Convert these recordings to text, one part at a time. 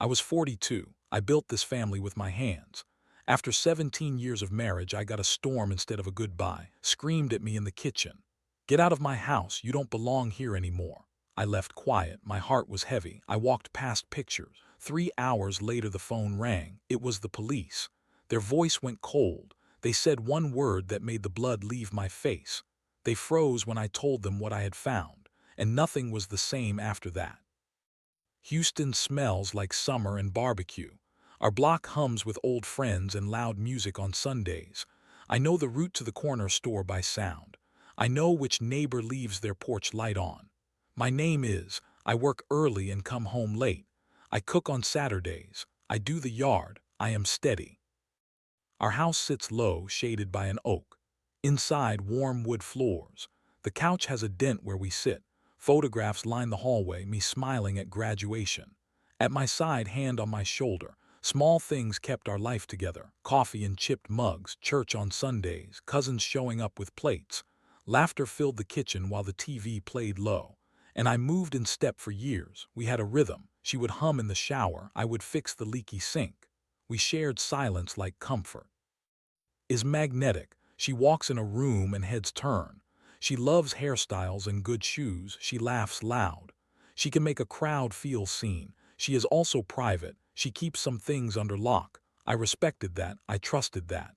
I was 42. I built this family with my hands. After 17 years of marriage, I got a storm instead of a goodbye, screamed at me in the kitchen. Get out of my house, you don't belong here anymore. I left quiet, my heart was heavy. I walked past pictures. 3 hours later the phone rang. It was the police. Their voice went cold. They said one word that made the blood leave my face. They froze when I told them what I had found, and nothing was the same after that. Houston smells like summer and barbecue. Our block hums with old friends and loud music on Sundays. I know the route to the corner store by sound. I know which neighbor leaves their porch light on. My name is, I work early and come home late. I cook on Saturdays. I do the yard. I am steady. Our house sits low, shaded by an oak. Inside, warm wood floors. The couch has a dent where we sit. Photographs line the hallway, me smiling at graduation. At my side, hand on my shoulder. Small things kept our life together. Coffee in chipped mugs, church on Sundays, cousins showing up with plates. Laughter filled the kitchen while the TV played low. And I moved in step for years. We had a rhythm. She would hum in the shower. I would fix the leaky sink. We shared silence like comfort. Is magnetic. She walks in a room and heads turn. She loves hairstyles and good shoes. She laughs loud. She can make a crowd feel seen. She is also private. She keeps some things under lock. I respected that. I trusted that.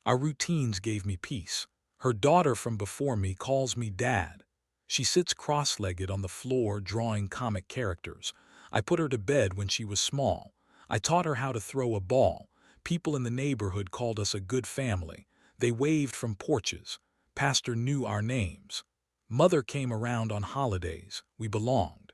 Our routines gave me peace. Her daughter from before me calls me dad. She sits cross-legged on the floor drawing comic characters. I put her to bed when she was small. I taught her how to throw a ball. People in the neighborhood called us a good family. They waved from porches. Pastor knew our names. Mother came around on holidays. We belonged.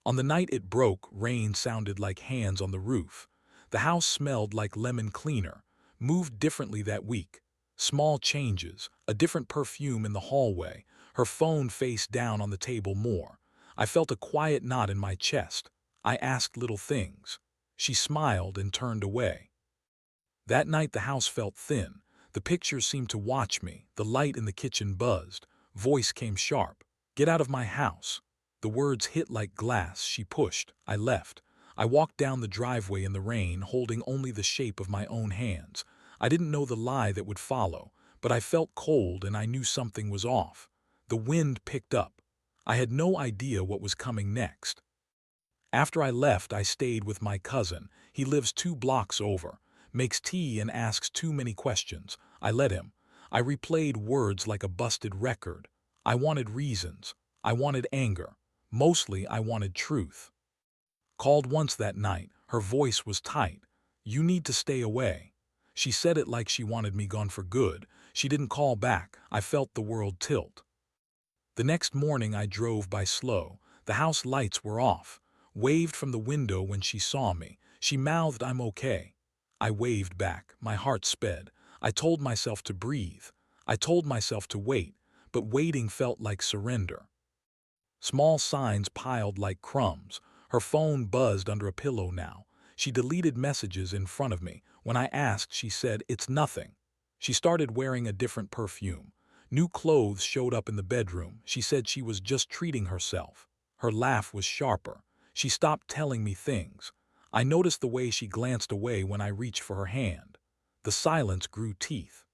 On the night it broke, rain sounded like hands on the roof. The house smelled like lemon cleaner. Moved differently that week. Small changes, a different perfume in the hallway, her phone face down on the table more. I felt a quiet knot in my chest. I asked little things. She smiled and turned away. That night the house felt thin. The pictures seemed to watch me. The light in the kitchen buzzed. Voice came sharp. Get out of my house. The words hit like glass. She pushed. I left. I walked down the driveway in the rain, holding only the shape of my own hands. I didn't know the lie that would follow, but I felt cold and I knew something was off. The wind picked up. I had no idea what was coming next. After I left, I stayed with my cousin. He lives 2 blocks over. Makes tea and asks too many questions. I let him. I replayed words like a busted record. I wanted reasons. I wanted anger. Mostly I wanted truth. Called once that night. Her voice was tight. You need to stay away. She said it like she wanted me gone for good. She didn't call back. I felt the world tilt. The next morning I drove by slow. The house lights were off. Waved from the window when she saw me. She mouthed, I'm okay. I waved back. My heart sped. I told myself to breathe. I told myself to wait, but waiting felt like surrender. Small signs piled like crumbs. Her phone buzzed under a pillow now. She deleted messages in front of me. When I asked, she said, it's nothing. She started wearing a different perfume. New clothes showed up in the bedroom. She said she was just treating herself. Her laugh was sharper. She stopped telling me things. I noticed the way she glanced away when I reached for her hand. The silence grew teeth.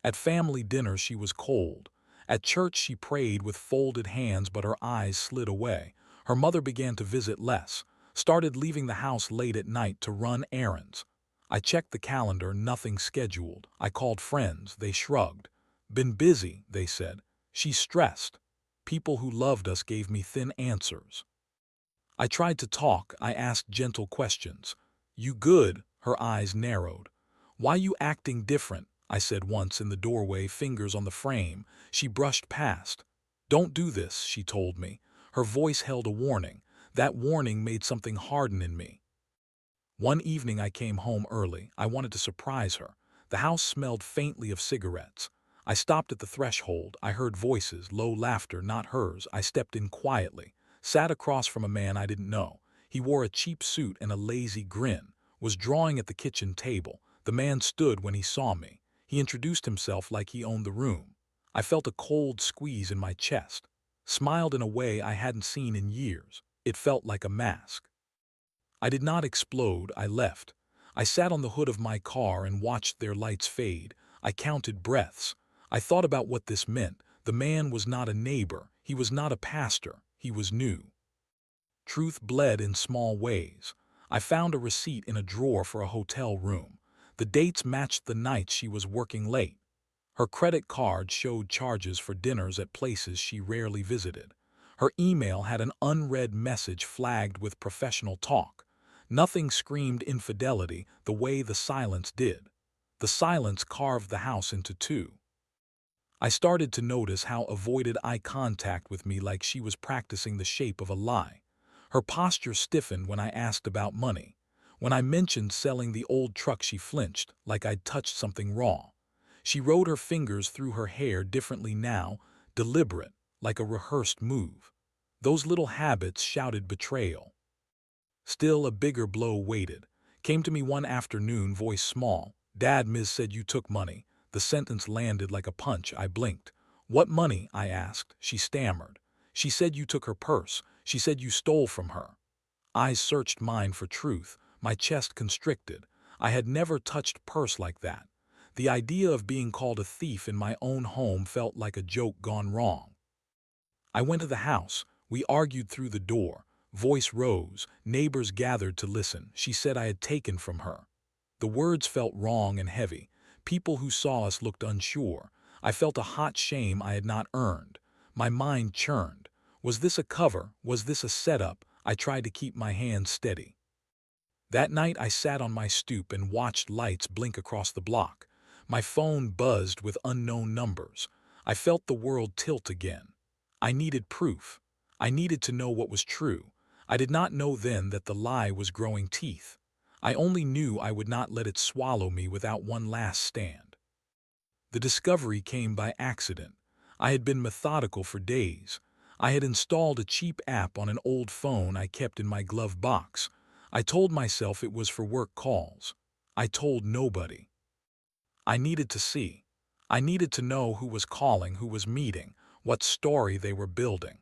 At family dinner she was cold. At church she prayed with folded hands, but her eyes slid away. Her mother began to visit less, started leaving the house late at night to run errands. I checked the calendar, nothing scheduled. I called friends, they shrugged. Been busy, they said. She's stressed. People who loved us gave me thin answers. I tried to talk. I asked gentle questions. You good? Her eyes narrowed. Why you acting different? I said once in the doorway, fingers on the frame. She brushed past. Don't do this, she told me. Her voice held a warning. That warning made something harden in me. One evening I came home early. I wanted to surprise her. The house smelled faintly of cigarettes. I stopped at the threshold. I heard voices, low laughter, not hers. I stepped in quietly. Sat across from a man I didn't know. He wore a cheap suit and a lazy grin, was drawing at the kitchen table. The man stood when he saw me. He introduced himself like he owned the room. I felt a cold squeeze in my chest. Smiled in a way I hadn't seen in years. It felt like a mask. I did not explode, I left. I sat on the hood of my car and watched their lights fade. I counted breaths. I thought about what this meant. The man was not a neighbor. He was not a pastor. He was new. Truth bled in small ways. I found a receipt in a drawer for a hotel room. The dates matched the nights she was working late. Her credit card showed charges for dinners at places she rarely visited. Her email had an unread message flagged with professional talk. Nothing screamed infidelity the way the silence did. The silence carved the house into two. I started to notice how avoided eye contact with me like she was practicing the shape of a lie. Her posture stiffened when I asked about money. When I mentioned selling the old truck, she flinched, like I'd touched something raw. She rode her fingers through her hair differently now, deliberate, like a rehearsed move. Those little habits shouted betrayal. Still, a bigger blow waited. Came to me one afternoon, voice small. "Dad, Ms. said you took money." The sentence landed like a punch. I blinked. "What money?" I asked. She stammered. "She said you took her purse. She said you stole from her." Eyes searched mine for truth. My chest constricted. I had never touched purse like that. The idea of being called a thief in my own home felt like a joke gone wrong. I went to the house. We argued through the door. Voice rose. Neighbors gathered to listen. She said I had taken from her. The words felt wrong and heavy. People who saw us looked unsure. I felt a hot shame I had not earned. My mind churned. Was this a cover? Was this a setup? I tried to keep my hands steady. That night I sat on my stoop and watched lights blink across the block. My phone buzzed with unknown numbers. I felt the world tilt again. I needed proof. I needed to know what was true. I did not know then that the lie was growing teeth. I only knew I would not let it swallow me without one last stand. The discovery came by accident. I had been methodical for days. I had installed a cheap app on an old phone I kept in my glove box. I told myself it was for work calls. I told nobody. I needed to see. I needed to know who was calling, who was meeting, what story they were building.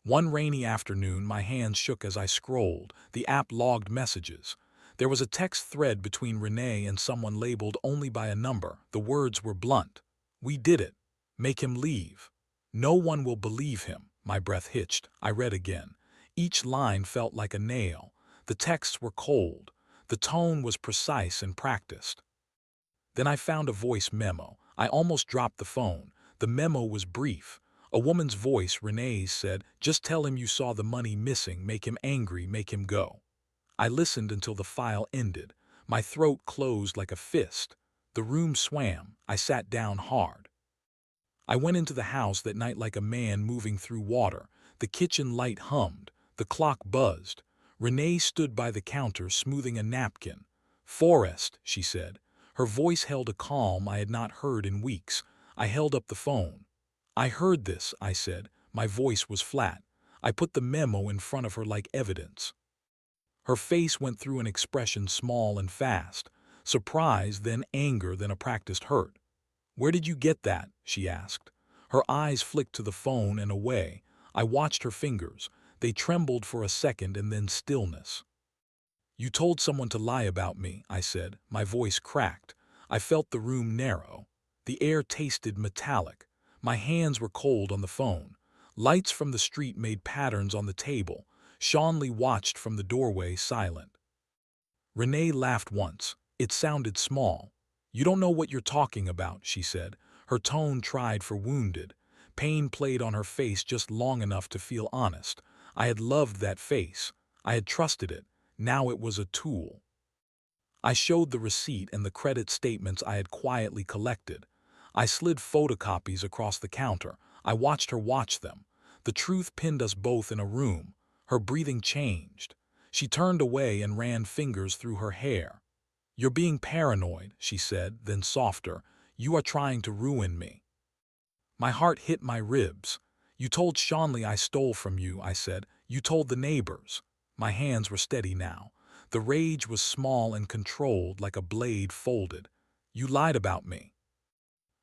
One rainy afternoon, my hands shook as I scrolled. The app logged messages. There was a text thread between Renee and someone labeled only by a number. The words were blunt. "We did it. Make him leave. No one will believe him." My breath hitched. I read again. Each line felt like a nail. The texts were cold. The tone was precise and practiced. Then I found a voice memo. I almost dropped the phone. The memo was brief. A woman's voice, Renee's, said, "Just tell him you saw the money missing. Make him angry. Make him go." I listened until the file ended. My throat closed like a fist. The room swam. I sat down hard. I went into the house that night like a man moving through water. The kitchen light hummed. The clock buzzed. Renee stood by the counter smoothing a napkin. "Forrest," she said. Her voice held a calm I had not heard in weeks. I held up the phone. "I heard this," I said. My voice was flat. I put the memo in front of her like evidence. Her face went through an expression small and fast. Surprise, then anger, then a practiced hurt. "Where did you get that?" she asked. Her eyes flicked to the phone and away. I watched her fingers. They trembled for a second and then stillness. "You told someone to lie about me," I said. My voice cracked. I felt the room narrow. The air tasted metallic. My hands were cold on the phone. Lights from the street made patterns on the table. Seanley watched from the doorway, silent. Renee laughed once. It sounded small. "You don't know what you're talking about," she said. Her tone tried for wounded. Pain played on her face just long enough to feel honest. I had loved that face. I had trusted it. Now it was a tool. I showed the receipt and the credit statements I had quietly collected. I slid photocopies across the counter. I watched her watch them. The truth pinned us both in a room. Her breathing changed. She turned away and ran fingers through her hair. "You're being paranoid," she said, then softer. "You are trying to ruin me." My heart hit my ribs. "You told Seanley I stole from you," I said. "You told the neighbors." My hands were steady now. The rage was small and controlled, like a blade folded. "You lied about me."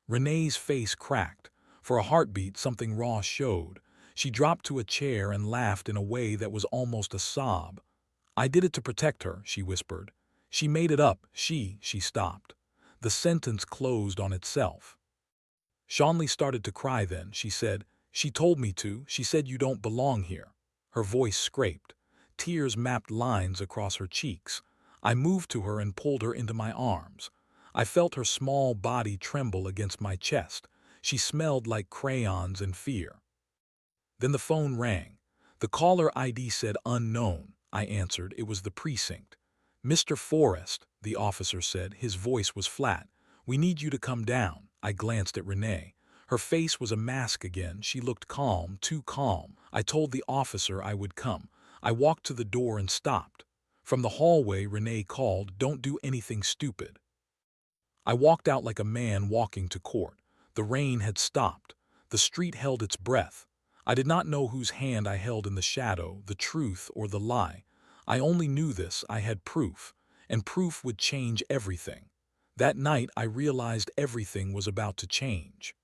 Renee's face cracked. For a heartbeat, something raw showed. She dropped to a chair and laughed in a way that was almost a sob. I did it to protect her, she whispered. She made it up, she stopped. The sentence closed on itself. Shanley started to cry then, she said. She told me to, she said you don't belong here. Her voice scraped. Tears mapped lines across her cheeks. I moved to her and pulled her into my arms. I felt her small body tremble against my chest. She smelled like crayons and fear. Then the phone rang. The caller ID said unknown. I answered. It was the precinct. Mr. Forrest, the officer said. His voice was flat. We need you to come down. I glanced at Renee. Her face was a mask again. She looked calm, too calm. I told the officer I would come. I walked to the door and stopped. From the hallway, Renee called, "Don't do anything stupid." I walked out like a man walking to court. The rain had stopped. The street held its breath. I did not know whose hand I held in the shadow, the truth or the lie. I only knew this: I had proof, and proof would change everything. That night I realized everything was about to change.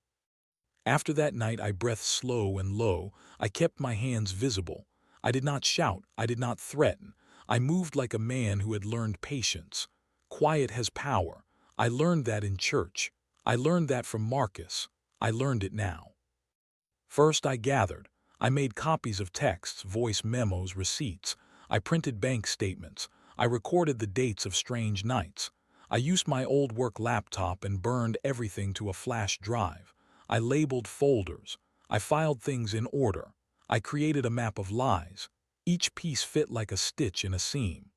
After that night I breathed slow and low. I kept my hands visible. I did not shout. I did not threaten. I moved like a man who had learned patience. Quiet has power. I learned that in church. I learned that from Marcus. I learned it now. First I gathered. I made copies of texts, voice memos, receipts. I printed bank statements. I recorded the dates of strange nights. I used my old work laptop and burned everything to a flash drive. I labeled folders. I filed things in order. I created a map of lies. Each piece fit like a stitch in a seam.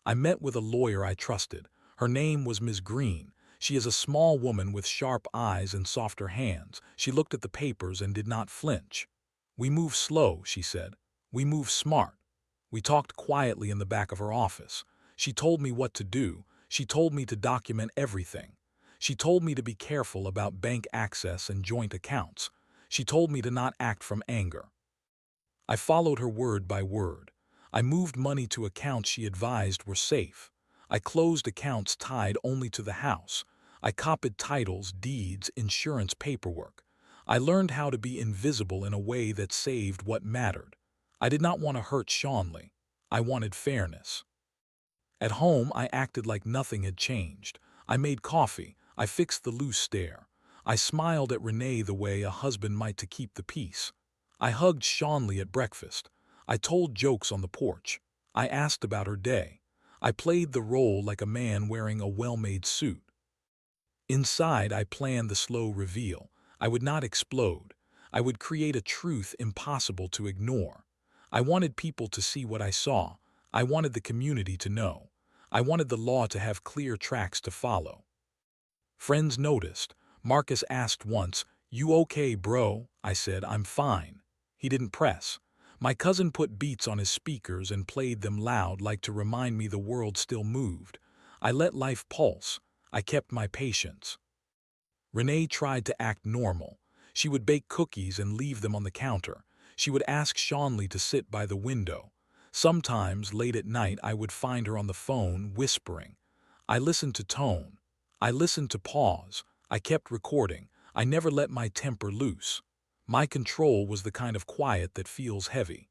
I met with a lawyer I trusted. Her name was Ms. Green. She is a small woman with sharp eyes and softer hands. She looked at the papers and did not flinch. We move slow, she said. We move smart. We talked quietly in the back of her office. She told me what to do. She told me to document everything. She told me to be careful about bank access and joint accounts. She told me to not act from anger. I followed her word by word. I moved money to accounts she advised were safe. I closed accounts tied only to the house. I copied titles, deeds, insurance paperwork. I learned how to be invisible in a way that saved what mattered. I did not want to hurt Shanley. I wanted fairness. At home, I acted like nothing had changed. I made coffee. I fixed the loose stare. I smiled at Renee the way a husband might to keep the peace. I hugged Shanley at breakfast. I told jokes on the porch. I asked about her day. I played the role like a man wearing a well-made suit. Inside, I planned the slow reveal. I would not explode. I would create a truth impossible to ignore. I wanted people to see what I saw. I wanted the community to know. I wanted the law to have clear tracks to follow. Friends noticed. Marcus asked once, "You okay, bro?" I said, "I'm fine." He didn't press. My cousin put beats on his speakers and played them loud, like to remind me the world still moved. I let life pulse. I kept my patience. Renee tried to act normal. She would bake cookies and leave them on the counter. She would ask Shanley to sit by the window. Sometimes, late at night, I would find her on the phone, whispering. I listened to tone. I listened to pause. I kept recording. I never let my temper loose. My control was the kind of quiet that feels heavy.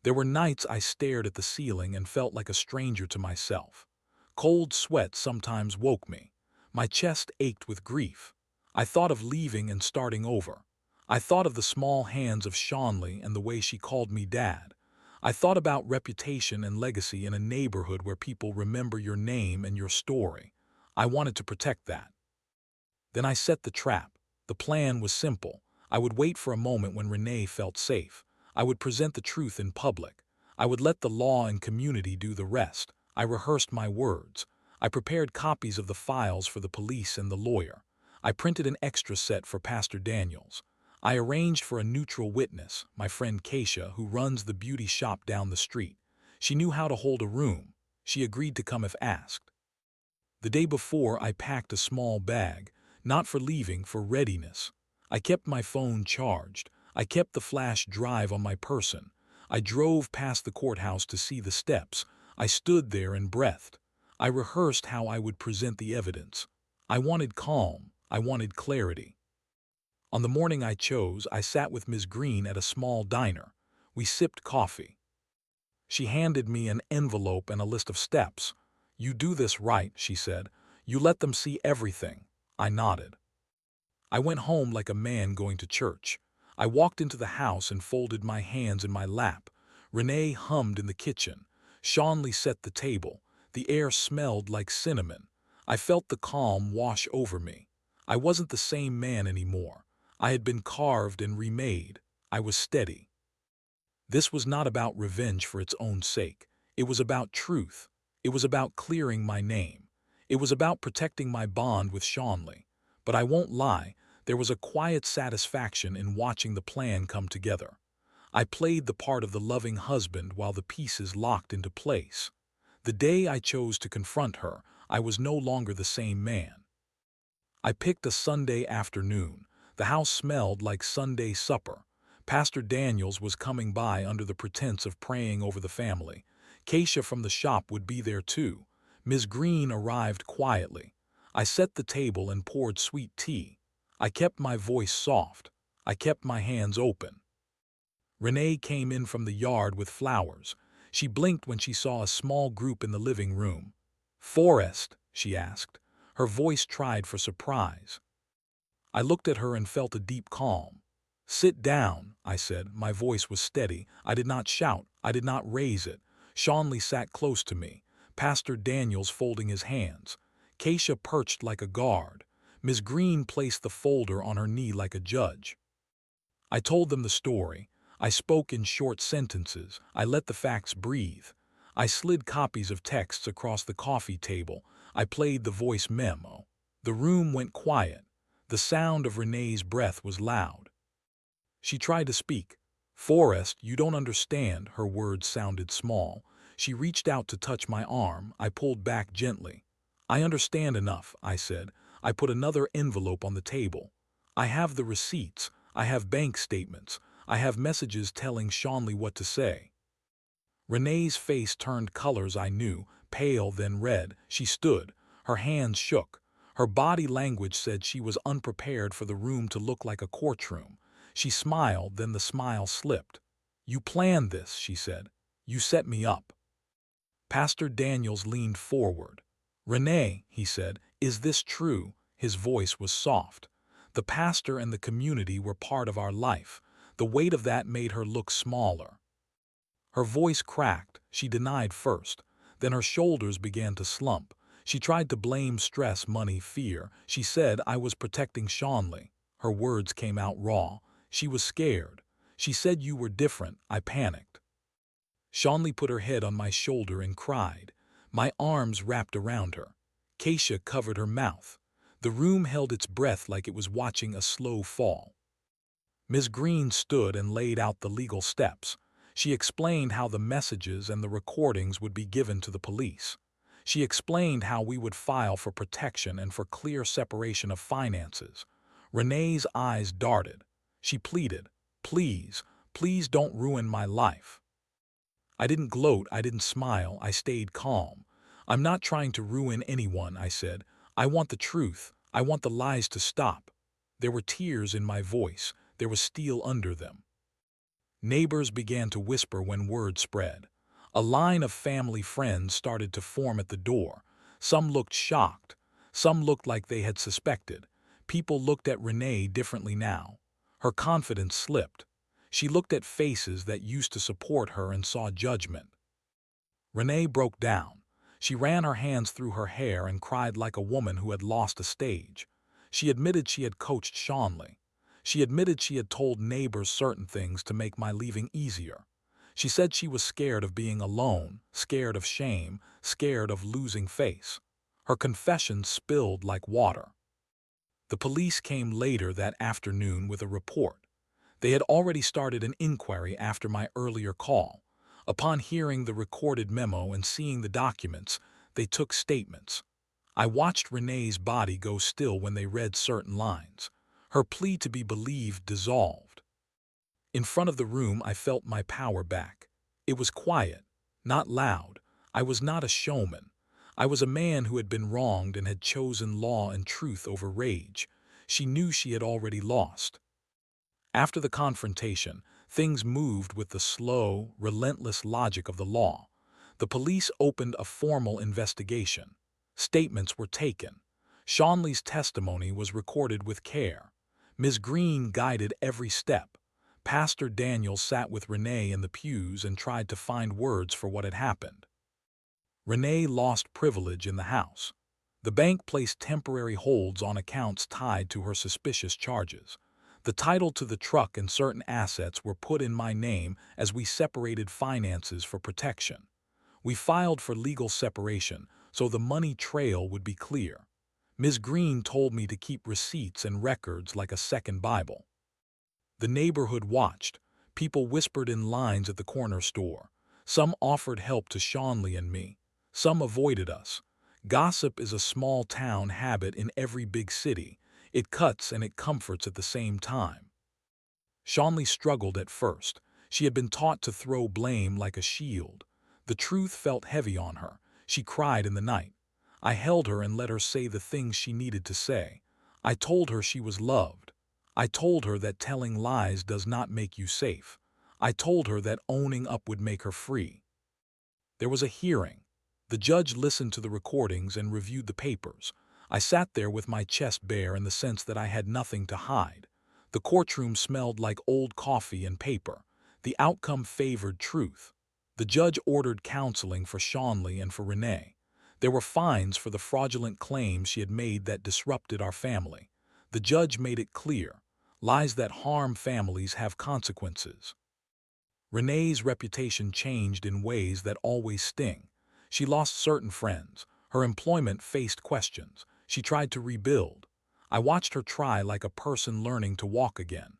There were nights I stared at the ceiling and felt like a stranger to myself. Cold sweat sometimes woke me. My chest ached with grief. I thought of leaving and starting over. I thought of the small hands of Shanley and the way she called me dad. I thought about reputation and legacy in a neighborhood where people remember your name and your story. I wanted to protect that. Then I set the trap. The plan was simple. I would wait for a moment when Renee felt safe. I would present the truth in public. I would let the law and community do the rest. I rehearsed my words. I prepared copies of the files for the police and the lawyer. I printed an extra set for Pastor Daniels. I arranged for a neutral witness, my friend Keisha, who runs the beauty shop down the street. She knew how to hold a room. She agreed to come if asked. The day before, I packed a small bag, not for leaving, for readiness. I kept my phone charged. I kept the flash drive on my person. I drove past the courthouse to see the steps. I stood there and breathed. I rehearsed how I would present the evidence. I wanted calm. I wanted clarity. On the morning I chose, I sat with Ms. Green at a small diner. We sipped coffee. She handed me an envelope and a list of steps. "You do this right," she said. "You let them see everything." I nodded. I went home like a man going to church. I walked into the house and folded my hands in my lap. Renee hummed in the kitchen. Seanley set the table. The air smelled like cinnamon. I felt the calm wash over me. I wasn't the same man anymore. I had been carved and remade. I was steady. This was not about revenge for its own sake. It was about truth. It was about clearing my name. It was about protecting my bond with Seanley. But I won't lie, there was a quiet satisfaction in watching the plan come together. I played the part of the loving husband while the pieces locked into place. The day I chose to confront her, I was no longer the same man. I picked a Sunday afternoon. The house smelled like Sunday supper. Pastor Daniels was coming by under the pretense of praying over the family. Keisha from the shop would be there too. Ms. Green arrived quietly. I set the table and poured sweet tea. I kept my voice soft. I kept my hands open. Renee came in from the yard with flowers. She blinked when she saw a small group in the living room. "Forrest?" she asked. Her voice tried for surprise. I looked at her and felt a deep calm. "Sit down," I said. My voice was steady. I did not shout. I did not raise it. Seanley sat close to me, Pastor Daniels folding his hands. Keisha perched like a guard. Ms. Green placed the folder on her knee like a judge. I told them the story. I spoke in short sentences. I let the facts breathe. I slid copies of texts across the coffee table. I played the voice memo. The room went quiet. The sound of Renee's breath was loud. She tried to speak. "Forrest, you don't understand." Her words sounded small. She reached out to touch my arm. I pulled back gently. "I understand enough," I said. I put another envelope on the table. "I have the receipts. I have bank statements. I have messages telling Seanley what to say." Renee's face turned colors I knew, pale then red. She stood. Her hands shook. Her body language said she was unprepared for the room to look like a courtroom. She smiled, then the smile slipped. "You planned this," she said. "You set me up." Pastor Daniels leaned forward. "Renee," he said, "is this true?" His voice was soft. The pastor and the community were part of our life. The weight of that made her look smaller. Her voice cracked. She denied first. Then her shoulders began to slump. She tried to blame stress, money, fear. She said I was protecting Seanley. Her words came out raw. She was scared. She said you were different. I panicked. Seanley put her head on my shoulder and cried. My arms wrapped around her. Keisha covered her mouth. The room held its breath like it was watching a slow fall. Ms. Green stood and laid out the legal steps. She explained how the messages and the recordings would be given to the police. She explained how we would file for protection and for clear separation of finances. Renee's eyes darted. She pleaded, "Please, please don't ruin my life." I didn't gloat, I didn't smile, I stayed calm. "I'm not trying to ruin anyone," I said. "I want the truth. I want the lies to stop." There were tears in my voice. There was steel under them. Neighbors began to whisper when word spread. A line of family friends started to form at the door. Some looked shocked. Some looked like they had suspected. People looked at Renee differently now. Her confidence slipped. She looked at faces that used to support her and saw judgment. Renee broke down. She ran her hands through her hair and cried like a woman who had lost a stage. She admitted she had coached Seanley. She admitted she had told neighbors certain things to make my leaving easier. She said she was scared of being alone, scared of shame, scared of losing face. Her confession spilled like water. The police came later that afternoon with a report. They had already started an inquiry after my earlier call. Upon hearing the recorded memo and seeing the documents, they took statements. I watched Renee's body go still when they read certain lines. Her plea to be believed dissolved. In front of the room, I felt my power back. It was quiet, not loud. I was not a showman. I was a man who had been wronged and had chosen law and truth over rage. She knew she had already lost. After the confrontation, Things moved with the slow, relentless logic of the law. The police opened a formal investigation. Statements were taken. Seanley's testimony was recorded with care. Ms. Green guided every step. Pastor Daniel sat with Renee in the pews and tried to find words for what had happened. Renee lost privilege in the house. The bank placed temporary holds on accounts tied to her suspicious charges. The title to the truck and certain assets were put in my name as we separated finances for protection. We filed for legal separation so the money trail would be clear. Ms. Green told me to keep receipts and records like a second Bible. The neighborhood watched. People whispered in lines at the corner store. Some offered help to Seanley and me. Some avoided us. Gossip is a small-town habit in every big city. It cuts and it comforts at the same time. Seanley struggled at first. She had been taught to throw blame like a shield. The truth felt heavy on her. She cried in the night. I held her and let her say the things she needed to say. I told her she was loved. I told her that telling lies does not make you safe. I told her that owning up would make her free. There was a hearing. The judge listened to the recordings and reviewed the papers. I sat there with my chest bare in the sense that I had nothing to hide. The courtroom smelled like old coffee and paper. The outcome favored truth. The judge ordered counseling for Seanley and for Renee. There were fines for the fraudulent claims she had made that disrupted our family. The judge made it clear. Lies that harm families have consequences. Renee's reputation changed in ways that always sting. She lost certain friends. Her employment faced questions. She tried to rebuild. I watched her try like a person learning to walk again.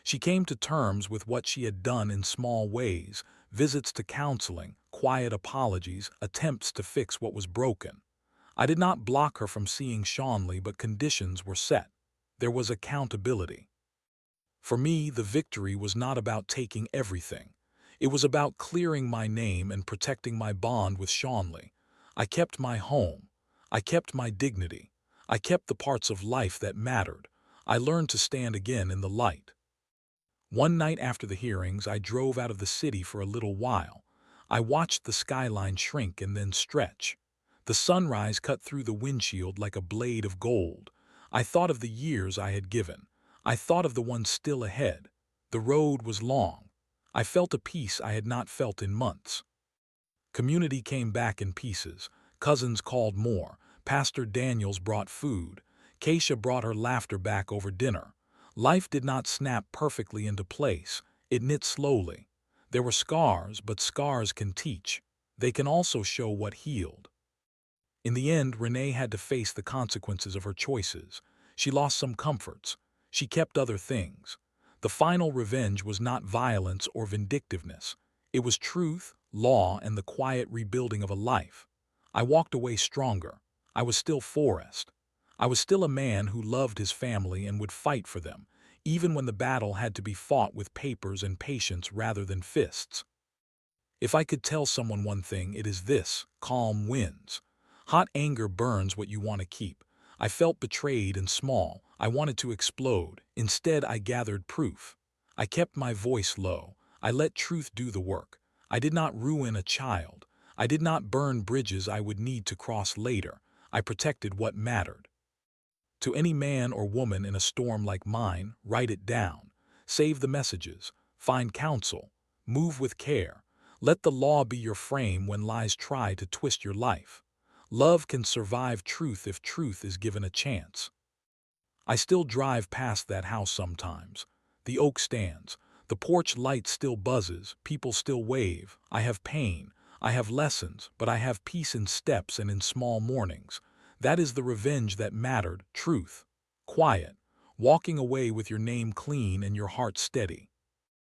She came to terms with what she had done in small ways: visits to counseling, quiet apologies, attempts to fix what was broken. I did not block her from seeing Seanley, but conditions were set. There was accountability. For me, the victory was not about taking everything. It was about clearing my name and protecting my bond with Seanley. I kept my home. I kept my dignity. I kept the parts of life that mattered. I learned to stand again in the light. One night after the hearings, I drove out of the city for a little while. I watched the skyline shrink and then stretch. The sunrise cut through the windshield like a blade of gold. I thought of the years I had given. I thought of the ones still ahead. The road was long. I felt a peace I had not felt in months. Community came back in pieces. Cousins called more. Pastor Daniels brought food. Keisha brought her laughter back over dinner. Life did not snap perfectly into place. It knit slowly. There were scars, but scars can teach. They can also show what healed. In the end, Renee had to face the consequences of her choices. She lost some comforts. She kept other things. The final revenge was not violence or vindictiveness. It was truth, law, and the quiet rebuilding of a life. I walked away stronger. I was still Forrest. I was still a man who loved his family and would fight for them, even when the battle had to be fought with papers and patience rather than fists. If I could tell someone one thing, it is this: calm wins. Hot anger burns what you want to keep. I felt betrayed and small. I wanted to explode. Instead, I gathered proof. I kept my voice low. I let truth do the work. I did not ruin a child. I did not burn bridges I would need to cross later. I protected what mattered. To any man or woman in a storm like mine, write it down. Save the messages. Find counsel. Move with care. Let the law be your frame when lies try to twist your life. Love can survive truth if truth is given a chance. I still drive past that house sometimes. The oak stands. The porch light still buzzes. People still wave. I have pain. I have lessons, but I have peace in steps and in small mornings. That is the revenge that mattered: truth. Quiet. Walking away with your name clean and your heart steady.